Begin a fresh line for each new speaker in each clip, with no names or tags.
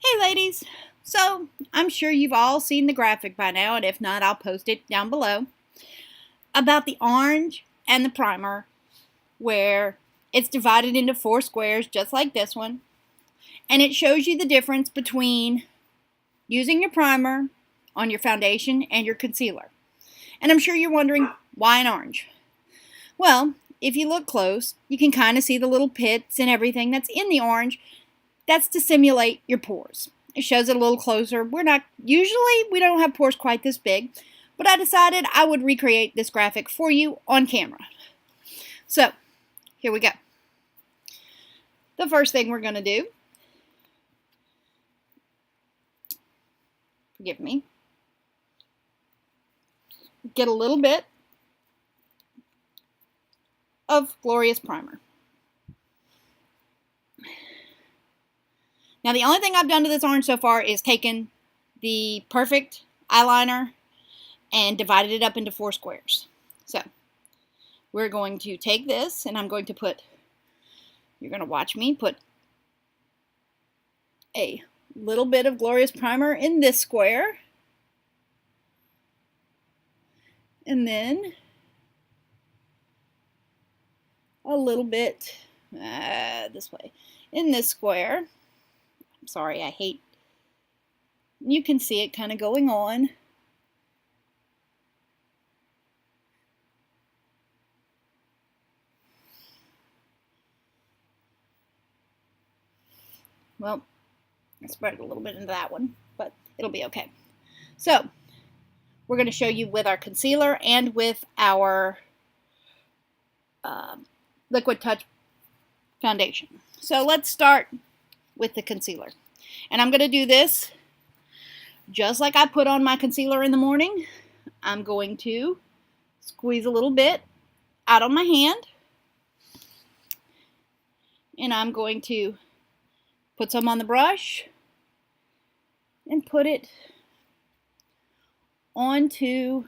Hey ladies, so I'm sure you've all seen the graphic by now, and if not, I'll post it down below, about the orange and the primer, where it's divided into 4 squares just like this one, and it shows you the difference between using your primer on your foundation and your concealer. And I'm sure you're wondering, why an orange? Well, if you look close, you can kind of see the little pits and everything that's in the orange. That's to simulate your pores. It shows it a little closer. Usually we don't have pores quite this big, but I decided I would recreate this graphic for you on camera. So, here we go. The first thing we're going to do, forgive me, get a little bit of Glorious Primer. Now, the only thing I've done to this orange so far is taken the Perfect eyeliner and divided it up into 4 squares. So, we're going to take this, and I'm going to put, you're going to watch me put a little bit of Glorious Primer in this square. And then a little bit this way in this square. I'm sorry, you can see it kind of going on. Well, I spread a little bit into that one, but it'll be okay. So, we're going to show you with our concealer and with our Liquid Touch foundation. So, let's start with the concealer. And I'm going to do this just like I put on my concealer in the morning. I'm going to squeeze a little bit out on my hand. And I'm going to put some on the brush and put it onto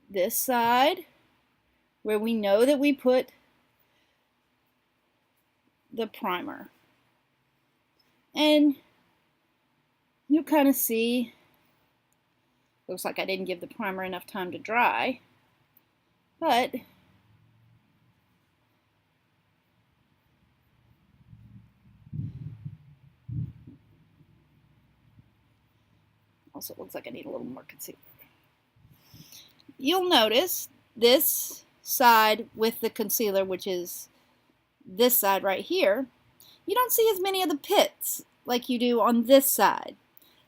this side where we know that we put the primer. And you kind of see, looks like I didn't give the primer enough time to dry, but also looks like I need a little more concealer. You'll notice this side with the concealer, which is this side right here, you don't see as many of the pits like you do on this side.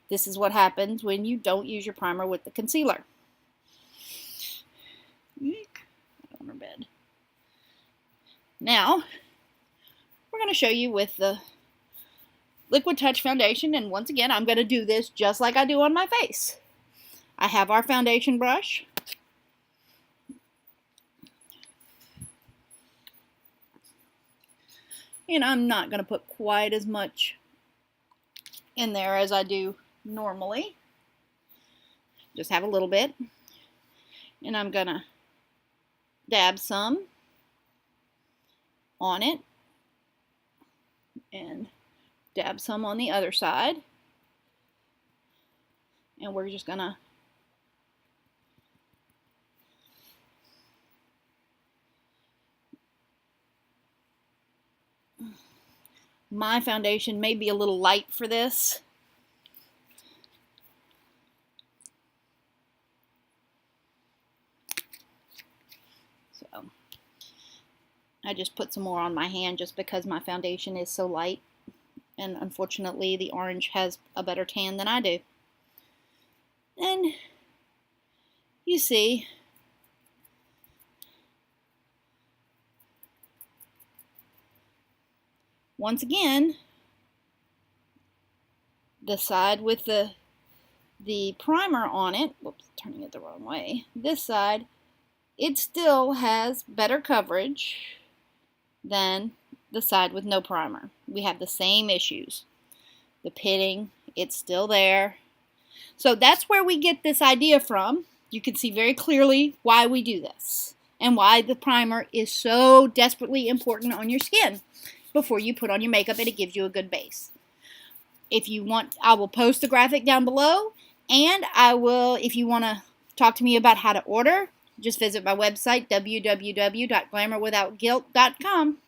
This is what happens when you don't use your primer with the concealer. On her bed. Now, we're going to show you with the Liquid Touch foundation, and once again, I'm going to do this just like I do on my face. I have our foundation brush. And I'm not going to put quite as much in there as I do normally. Just have a little bit. And I'm going to dab some on it. And dab some on the other side. And we're just going to my foundation may be a little light for this. So I just put some more on my hand just because my foundation is so light. And unfortunately, the orange has a better tan than I do. And you see, once again, the side with the primer on it, whoops, turning it the wrong way, this side, it still has better coverage than the side with no primer. We have the same issues. The pitting, it's still there. So that's where we get this idea from. You can see very clearly why we do this and why the primer is so desperately important on your skin before you put on your makeup, and it gives you a good base. If you want, I will post the graphic down below, and I will, if you want to talk to me about how to order, just visit my website, www.glamourwithoutguilt.com.